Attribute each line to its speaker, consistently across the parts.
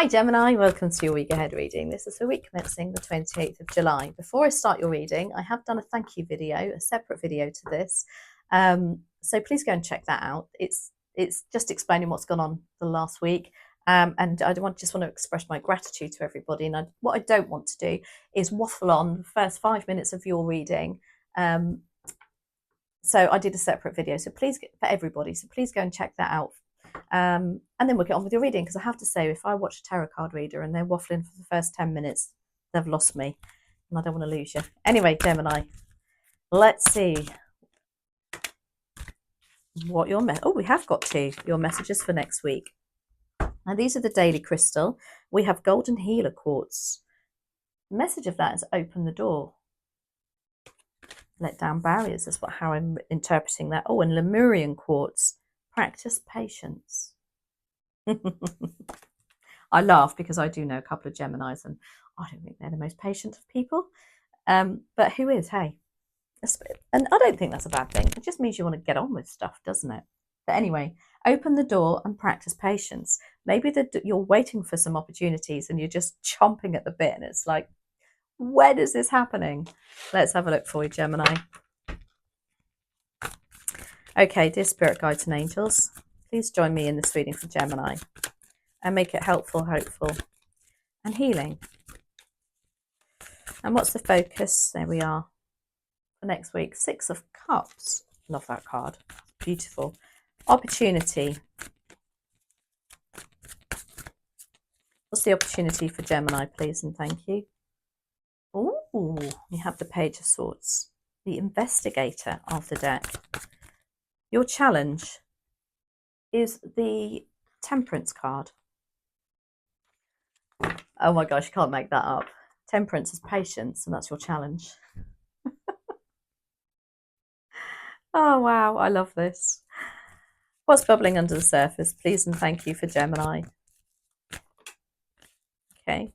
Speaker 1: Hi Gemini, welcome to your week ahead reading. This is the week commencing the 28th of July. Before I start your reading, I have done a thank you video, a separate video to this. So please go and check that out. It's just explaining what's gone on the last week. And I just want to express my gratitude to everybody. And what I don't want to do is waffle on the first 5 minutes of your reading. So I did a separate video, so please, for everybody, so please go and check that out. And then we'll get on with your reading, because I have to say, if I watch a tarot card reader and they're waffling for the first 10 minutes, they've lost me, and I don't want to lose you. Anyway, Gemini, let's see what your we have got your messages for next week. Now, these are the daily crystal. We have golden healer quartz. The message of that is open the door. Let down barriers is how I'm interpreting that. Oh, and Lemurian quartz. Practice patience. I laugh because I do know a couple of Geminis and I don't think they're the most patient of people. But who is, hey? And I don't think that's a bad thing. It just means you want to get on with stuff, doesn't it? But anyway, open the door and practice patience. Maybe you're waiting for some opportunities and you're just chomping at the bit and it's like, when is this happening? Let's have a look for you, Gemini. Okay, dear spirit guides and angels, please join me in this reading for Gemini and make it helpful, hopeful, and healing. And what's the focus? There we are for next week. 6 of Cups. Love that card. Beautiful. Opportunity. What's the opportunity for Gemini, please, and thank you? Oh, we have the Page of Swords, the investigator of the deck. Your challenge is the Temperance card. Oh my gosh, you can't make that up. Temperance is patience, and that's your challenge. Oh wow, I love this. What's bubbling under the surface, please, and thank you for Gemini. Okay.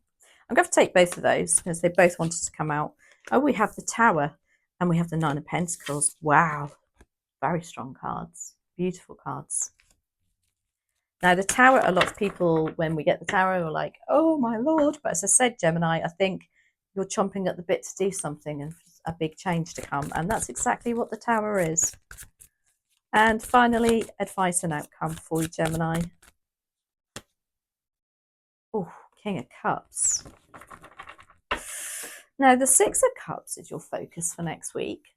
Speaker 1: I'm going to take both of those because they both wanted to come out. Oh, we have the Tower and we have the 9 of Pentacles. Wow. Very strong cards. Beautiful cards. Now, the Tower, a lot of people, when we get the Tower, are like, oh, my Lord. But as I said, Gemini, I think you're chomping at the bit to do something and a big change to come. And that's exactly what the Tower is. And finally, advice and outcome for you, Gemini. Oh, King of Cups. Now, the 6 of Cups is your focus for next week.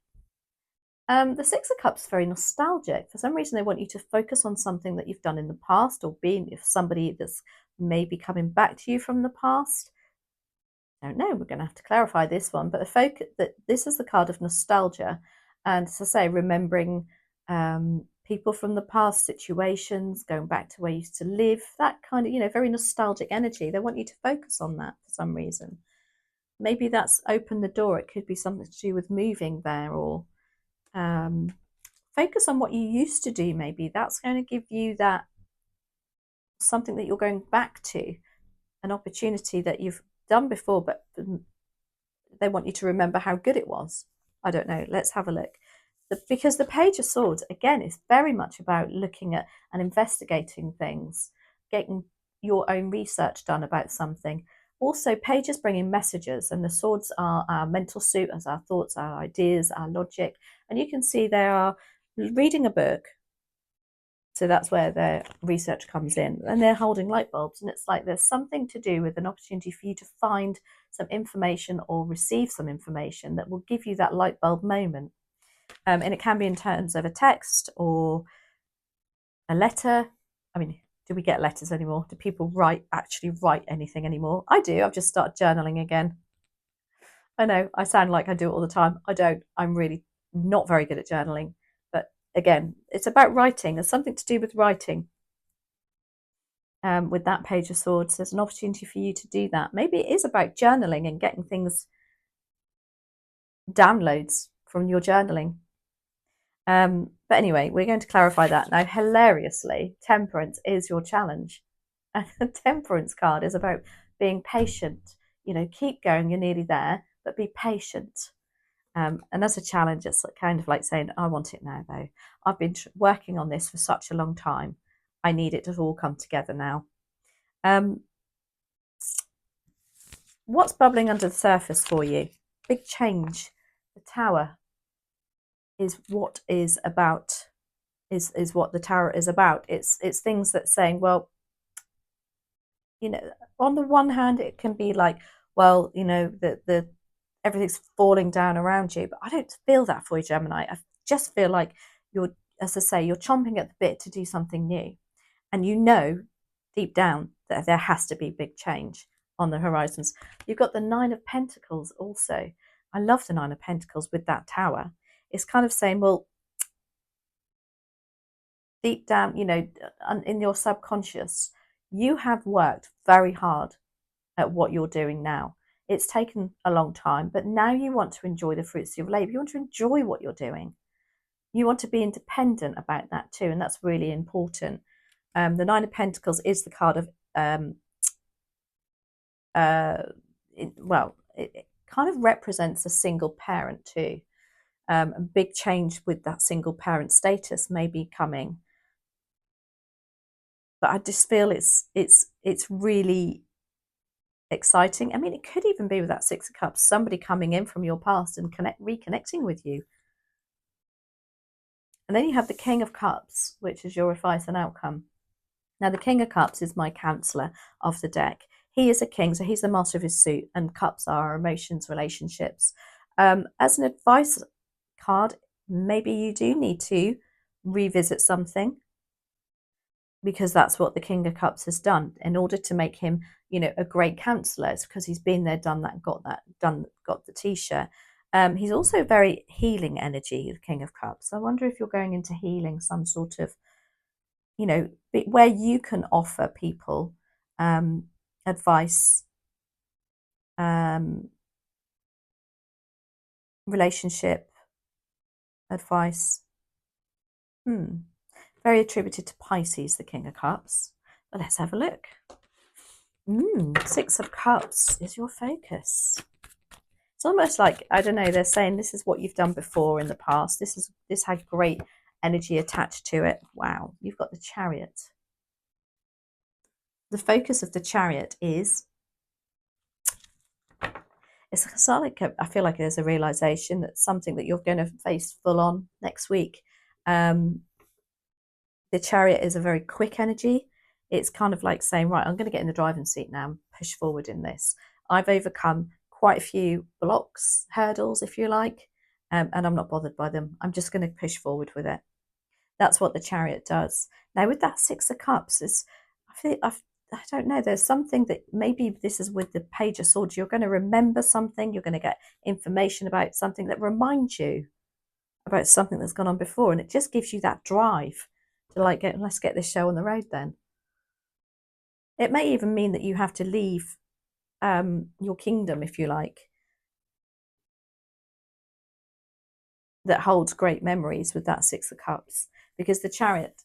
Speaker 1: The 6 of Cups is very nostalgic. For some reason, they want you to focus on something that you've done in the past, or being if somebody that's maybe coming back to you from the past. I don't know. We're going to have to clarify this one. But the focus that this is the card of nostalgia, and as I say, remembering people from the past, situations, going back to where you used to live, that kind of, very nostalgic energy. They want you to focus on that for some reason. Maybe that's open the door. It could be something to do with moving there, or focus on what you used to do. Maybe that's going to give you that something that you're going back to, an opportunity that you've done before, but they want you to remember how good it was. I don't know. Let's have a look. Because the Page of Swords, again, is very much about looking at and investigating things, getting your own research done about something. Also, pages bringing messages, and the swords are our mental suit, as our thoughts, our ideas, our logic. And you can see they are reading a book. So that's where their research comes in. And they're holding light bulbs. And it's like there's something to do with an opportunity for you to find some information or receive some information that will give you that light bulb moment. And it can be in terms of a text or a letter. I mean, do we get letters anymore? Do people actually write anything anymore? I do. I've just started journaling again. I know I sound like I do it all the time. I don't. I'm really not very good at journaling. But again, it's about writing. There's something to do with writing. With that Page of Swords, there's an opportunity for you to do that. Maybe it is about journaling and getting things, downloads from your journaling. But anyway, we're going to clarify that. Now, hilariously, Temperance is your challenge. And the Temperance card is about being patient. Keep going, you're nearly there, but be patient. And as a challenge, it's kind of like saying, I want it now, though. I've been working on this for such a long time. I need it to all come together now. what's bubbling under the surface for you? Big change. The Tower is what is about, is what the Tower is about. It's things that saying, well, you know, on the one hand, it can be like, well, you know, the everything's falling down around you, but I don't feel that for you, Gemini. I just feel like you're, as I say, you're chomping at the bit to do something new, and you know deep down that there has to be big change on the horizons. You've got the Nine of Pentacles also. I love the Nine of Pentacles with that Tower. It's kind of saying, well, deep down, you know, in your subconscious, you have worked very hard at what you're doing now. It's taken a long time, but now you want to enjoy the fruits of your labour. You want to enjoy what you're doing. You want to be independent about that too, and that's really important. The Nine of Pentacles is the card of, it kind of represents a single parent too. A big change with that single parent status may be coming, but I just feel it's really exciting. I mean, it could even be with that Six of Cups, somebody coming in from your past and reconnecting with you. And then you have the King of Cups, which is your advice and outcome. Now, the King of Cups is my counselor of the deck. He is a king, so he's the master of his suit, and cups are our emotions, relationships. As an advice card, maybe you do need to revisit something, because that's what the King of Cups has done. In order to make him, you know, a great counselor, it's because he's been there, done that, got the t-shirt. He's also very healing energy, the King of Cups. I wonder if you're going into healing, some sort of, you know, where you can offer people advice, relationship advice. Very attributed to Pisces, the King of Cups. But let's have a look. Six of Cups is your focus. It's almost like, I don't know, they're saying this is what you've done before in the past. This had great energy attached to it. Wow, you've got the Chariot. The focus of the Chariot is, it's like I feel like there's a realization that something that you're going to face full on next week. The Chariot is a very quick energy. It's kind of like saying, right, I'm going to get in the driving seat now and push forward in this. I've overcome quite a few blocks, hurdles, if you like, and I'm not bothered by them. I'm just going to push forward with it. That's what the Chariot does. Now, with that Six of Cups, I don't know, there's something that maybe this is with the Page of Swords. You're going to remember something. You're going to get information about something that reminds you about something that's gone on before, and it just gives you that drive to like, let's get this show on the road then. It may even mean that you have to leave your kingdom, if you like, that holds great memories with that Six of Cups, because the Chariot,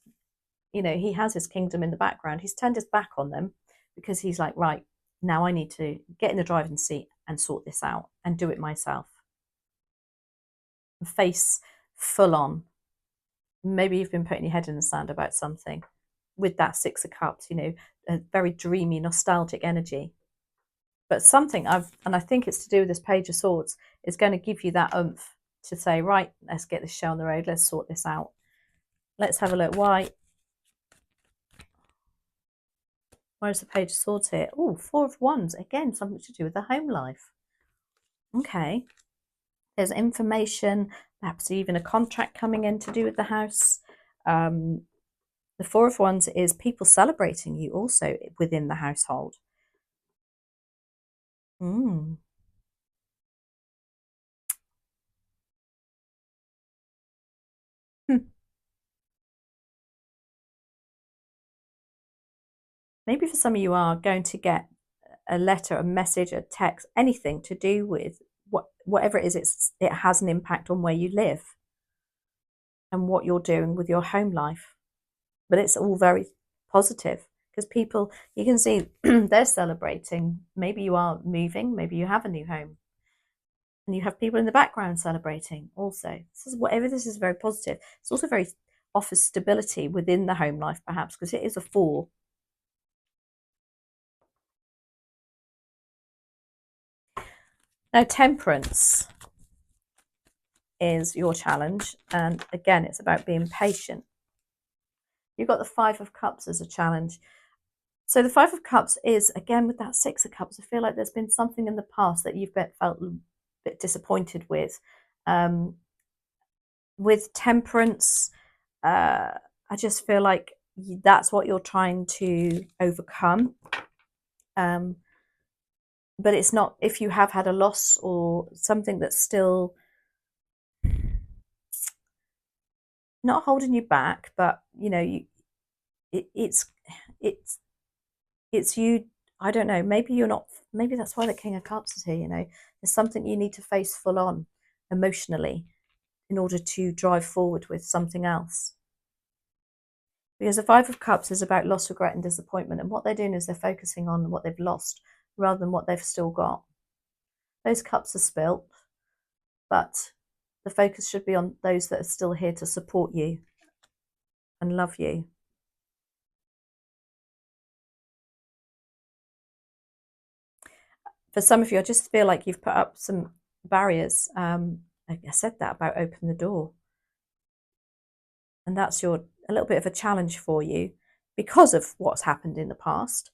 Speaker 1: you know, he has his kingdom in the background. He's turned his back on them because he's like, right, now I need to get in the driving seat and sort this out and do it myself. Face full on. Maybe you've been putting your head in the sand about something with that Six of Cups, you know, a very dreamy, nostalgic energy. But something and I think it's to do with this Page of Swords, is going to give you that oomph to say, right, let's get this show on the road. Let's sort this out. Let's have a look. Why is the Page of Swords here? Oh, Four of Wands. Again, something to do with the home life. Okay. There's information, perhaps even a contract coming in to do with the house. The Four of Wands is people celebrating you also within the household. Maybe for some of you are going to get a letter, a message, a text, anything to do with whatever it is. It has an impact on where you live and what you're doing with your home life. But it's all very positive because people, you can see they're celebrating. Maybe you are moving, maybe you have a new home, and you have people in the background celebrating also. This is very positive. It's also very offers stability within the home life, perhaps, because it is a Four. Now, temperance is your challenge. And again, it's about being patient. You've got the Five of Cups as a challenge. So the Five of Cups is, again, with that Six of Cups, I feel like there's been something in the past that you've felt a bit disappointed with. With temperance, I just feel like that's what you're trying to overcome. But it's not, if you have had a loss or something that's still not holding you back, but you know, it's you. I don't know. Maybe you're not. Maybe that's why the King of Cups is here. You know, there's something you need to face full on emotionally in order to drive forward with something else. Because the Five of Cups is about loss, regret, and disappointment, and what they're doing is they're focusing on what they've lost rather than what they've still got. Those cups are spilt, but the focus should be on those that are still here to support you and love you. For some of you, I just feel like you've put up some barriers. I said that about open the door. And that's a little bit of a challenge for you because of what's happened in the past.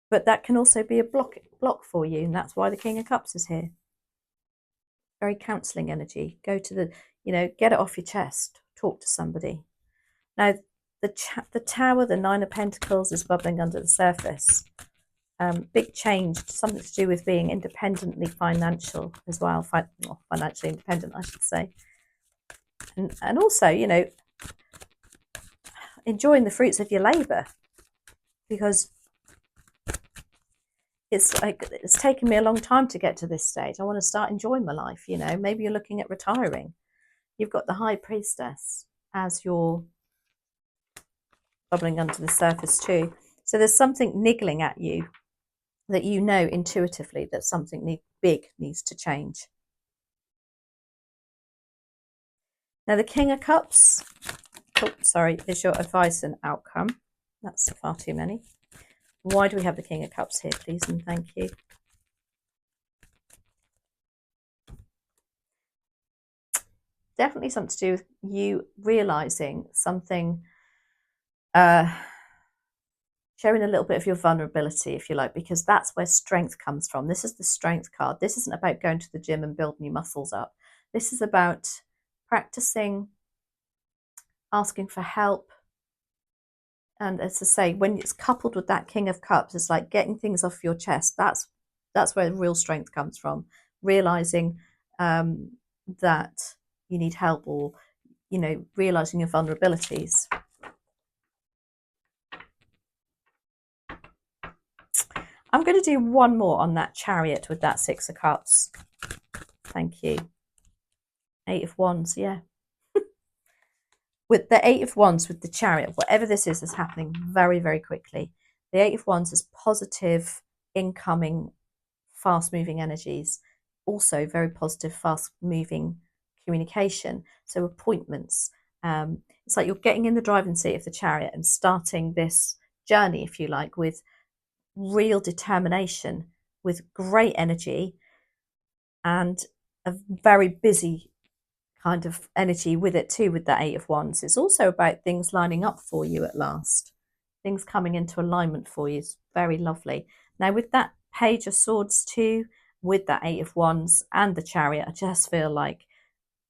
Speaker 1: But that can also be a block for you, and that's why the King of Cups is here. Very counselling energy. Go to the, get it off your chest. Talk to somebody. Now, the Tower, the Nine of Pentacles, is bubbling under the surface. Big change, something to do with being independently financial as well. Financially independent, I should say. And also, enjoying the fruits of your labour, because it's like it's taken me a long time to get to this stage. I want to start enjoying my life. Maybe you're looking at retiring. You've got the High Priestess as your bubbling under the surface too. So there's something niggling at you that you know intuitively that something big needs to change. Now the King of Cups, is your advice and outcome. That's far too many. Why do we have the King of Cups here, please and thank you? Definitely something to do with you realising something, showing a little bit of your vulnerability, if you like, because that's where strength comes from. This is the Strength card. This isn't about going to the gym and building your muscles up. This is about practicing, asking for help. And as I say, when it's coupled with that King of Cups, it's like getting things off your chest. That's where real strength comes from. Realising that you need help, or, realising your vulnerabilities. I'm going to do one more on that Chariot with that Six of Cups. Thank you. Eight of Wands, yeah. With the Eight of Wands, with the Chariot, whatever this is happening very, very quickly. The Eight of Wands is positive, incoming, fast-moving energies. Also very positive, fast-moving communication. So appointments. It's like you're getting in the driving seat of the Chariot and starting this journey, if you like, with real determination, with great energy, and a very busy kind of energy with it too, with the Eight of Wands. It's also about things lining up for you at last, things coming into alignment for you. It's very lovely. Now with that Page of Swords too, with that Eight of Wands and the Chariot, I just feel like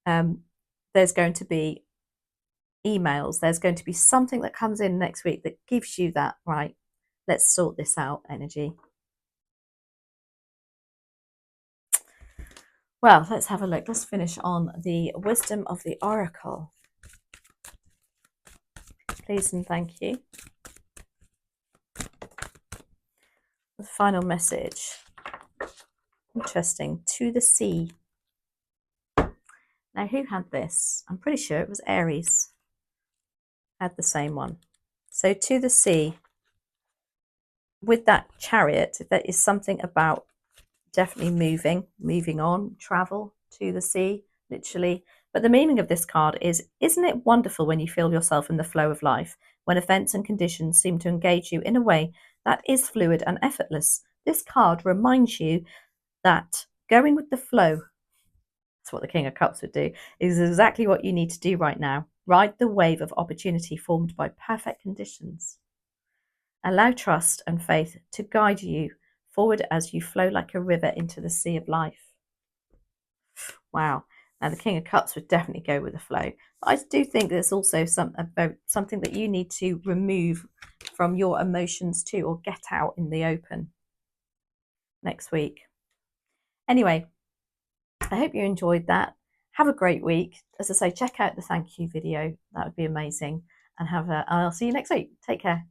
Speaker 1: there's going to be emails, there's going to be something that comes in next week that gives you that, right, let's sort this out energy. Well, let's have a look. Let's finish on the wisdom of the Oracle. Please and thank you. The final message. Interesting. To the sea. Now, who had this? I'm pretty sure it was Aries. Had the same one. So to the sea. With that Chariot, there is something about definitely moving on, travel to the sea, literally. But the meaning of this card is, isn't it wonderful when you feel yourself in the flow of life, when events and conditions seem to engage you in a way that is fluid and effortless? This card reminds you that going with the flow, that's what the King of Cups would do, is exactly what you need to do right now. Ride the wave of opportunity formed by perfect conditions. Allow trust and faith to guide you forward as you flow like a river into the sea of life. Wow. Now, the King of Cups would definitely go with the flow. But I do think there's also something that you need to remove from your emotions too, or get out in the open next week. Anyway, I hope you enjoyed that. Have a great week. As I say, check out the thank you video. That would be amazing. And I'll see you next week. Take care.